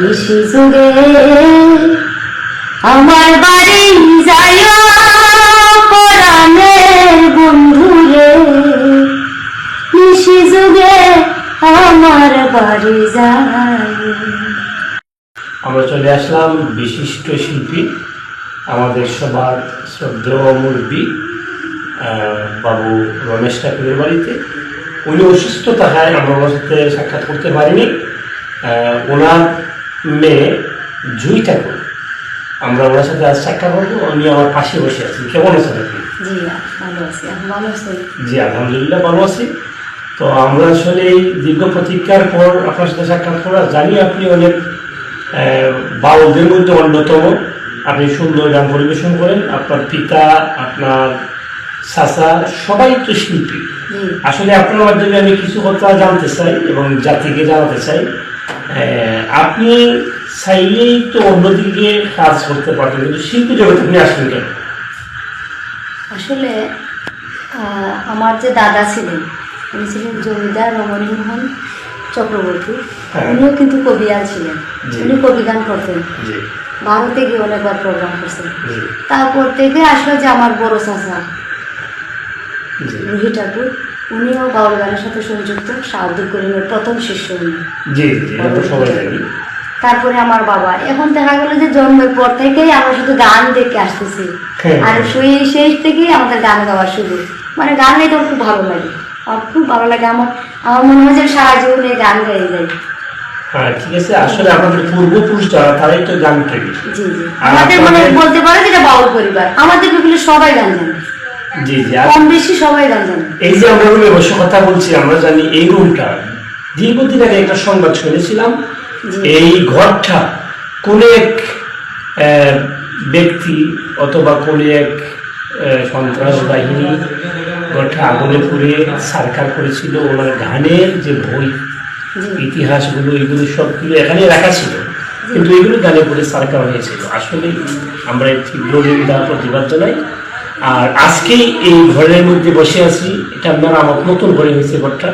নিশি যুগে আমার বাড়ি যাইও পরাণের বন্ধুরে, নিশি যুগে আমার বাড়ি যায়। আমরা চলে আসলাম বিশিষ্ট শিল্পী, আমাদের সবার শ্রদ্ধেয় মুরব্বী বাবু রমেশ ঠাকুরের বাড়িতে। উনি অসুস্থ থাকায় আমরা ওনার সাথে সাক্ষাৎ করতে পারিনি। ওনার মেয়ে জুই ঠাকুর, আমরা ওনার সাথে আজ সাক্ষাৎ করবো। উনি আমার পাশে বসে আছেন। কেমন আছেন আপনি? জি আলহামদুলিল্লাহ ভালো আছি। তো আমরা আসলে এই দীর্ঘ প্রতীক্ষার পর আপনার সাথে সাক্ষাৎ করা, জানি আপনি অনেক বাউলদের মধ্যে অন্যতম। আপনি সুন্দর গান পরিবেশন করেন। আপনার পিতা, আপনার চাচা সবাই তো শিল্পী। আসলে আপনার মাধ্যমে আমি কিছু কথা জানতে চাই এবং জাতিকে জানাতে চাই। আপনি চাইলেই তো অন্যদিকে কাজ করতে পারতেন, কিন্তু শিল্পী জগতে আপনি আসলেন কেন? আসলে আমার যে দাদা ছিলেন, উনি ছিলেন জমিদার রমণীমোহন চক্রবর্তী। উনিও কিন্তু কবিয়াল ছিলেন, উনি কবি গান করতেন। ভারতে গিয়ে অনেকবার প্রোগ্রাম করছেন। তারপর থেকে আসলে যে আমার বড় চাচা রুহি ঠাকুর, উনিও বাউল গানের সাথে সংযুক্ত, শাহাদুল করিমের প্রথম শিষ্য উনি। তারপরে আমার বাবা, এখন দেখা গেল যে জন্মের পর থেকেই আমরা শুধু গান দেখে আসতেছি, আর সেই থেকেই আমাদের গান গাওয়া শুরু। মানে গান গাইতে আমার খুব ভালো লাগে, আমার খুব ভালো লাগে। আমার মনে হয় যে সারা জীবনে গান গাইয়ে যাই। হ্যাঁ ঠিক আছে। আসলে আমাদের পূর্বপুরুষ যারা, তারাই তো গান প্রেমী। জি জি, আমাদের মানে বলতে পারে যেটা বাউল পরিবার। আমাদের বিভিন্ন সবাই গান জানে। জি জি, কম বেশি সবাই গান জানে। এই যে আমরা বসে কথা বলছি, আমরা জানি এই রুমটা দীর্ঘদিন আগে একটা সংবাদ শুনেছিলাম, এই ঘরটা কোন এক ব্যক্তি অথবা কোন এক সন্ত্রাস বাহিনী ঘরটা আগুনে পুড়ে সারকার করেছিল। ওনার গানের যে বই, ইতিহাসগুলো, এগুলো সবগুলো এখানে রাখা ছিল, কিন্তু এগুলো গানে পড়ে সারকার হয়েছিল। আসলে আমরা তীব্র নিন্দা প্রতিবাদ জানাই। আর আজকেই এই ঘরের মধ্যে বসে আছি, এটা আপনারা আমার নতুন ঘরে হয়েছে ঘরটা।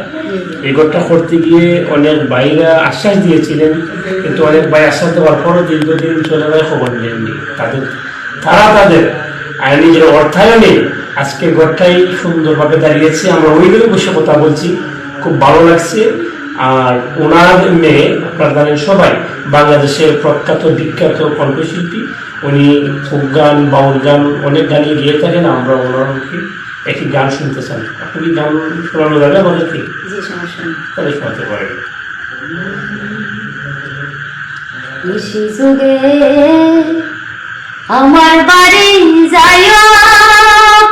এই ঘরটা করতে গিয়ে অনেক ভাইরা আশ্বাস দিয়েছিলেন, কিন্তু অনেক ভাই আশ্বাস দেওয়ার পরও দীর্ঘদিন চলে যায়, খবর নেননি। তাদের নিজের অর্থায়নে আজকে ঘরটাই সুন্দরভাবে দাঁড়িয়েছে। আমরা ওইভাবে বসে কথা বলছি, খুব ভালো লাগছে। আর ওনার মেয়ে, আপনারা জানেন সবাই, বাংলাদেশের প্রখ্যাত বিখ্যাত কণ্ঠশিল্পী। উনি ফোক গান, বাউল গান অনেক গানই গিয়ে থাকেন। আমরা ওনার মুখে একটি গান শুনতে চান। আপনি গান শোনানো যাবে আমাদেরকে? তাহলে শোনাতে পারেন। নিশি যুগে আমার বাড়ি যাইও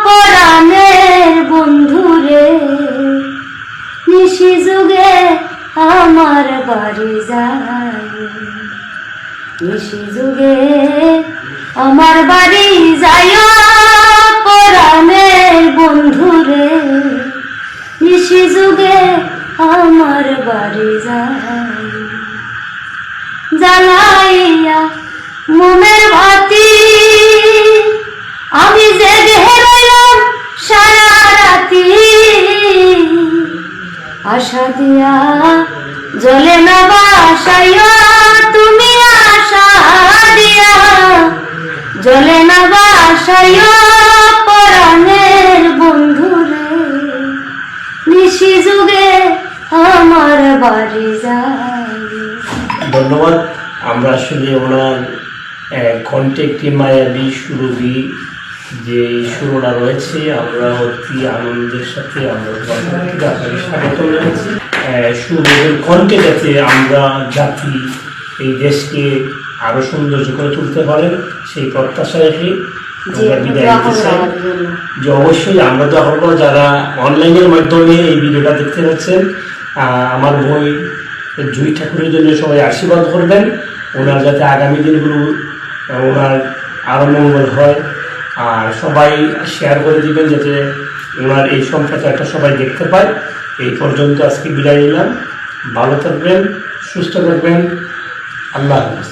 পরাণের বন্ধুরে, নিশি যুগে আমার বাড়ি যায়। নিশি যুগে আমার বাড়ি যাইও পরাণের বন্ধুরে, নিশি যুগে আমার বাড়ি যায়। জ্বালাইয়া মোমের বাতি আমি জেগে রইলাম সারা রাতি, আশা দিয়া জ্বলে না বাসাইয়া তুমি, আশা দিয়া জ্বলে না বাসাইয়া পরাণের বন্ধুরে, নিশি যুগে আমার বাড়ি যায়। ধন্যবাদ। আমরা আসলে ওনার কণ্ঠে একটি মায়াবী সুরভি যে সুরটা রয়েছে, আমরা অতি আনন্দের সাথে আমরা আপনাকে স্বাগত জানাচ্ছি। সুরভের কণ্ঠে যাতে আমরা জাতি, এই দেশকে আরো সৌন্দর্য করে তুলতে পারেন, সেই প্রত্যাশা রেখে আমরা বিদায় নিতে চাই। যে অবশ্যই আমরা তো এখন যারা অনলাইনের মাধ্যমে এই ভিডিওটা দেখতে পাচ্ছেন, আমার বই জুই ঠাকুরের জন্য সবাই আশীর্বাদ করবেন। ওনার যাতে আগামী দিনগুলো ওনার আরও মঙ্গল হয়, আর সবাই শেয়ার করে দিবেন যাতে ওনার এই সম্প্রচারটা সবাই দেখতে পায়। এই পর্যন্ত আজকে বিদায় নিলাম। ভালো থাকবেন, সুস্থ থাকবেন। আল্লাহ হাফেজ।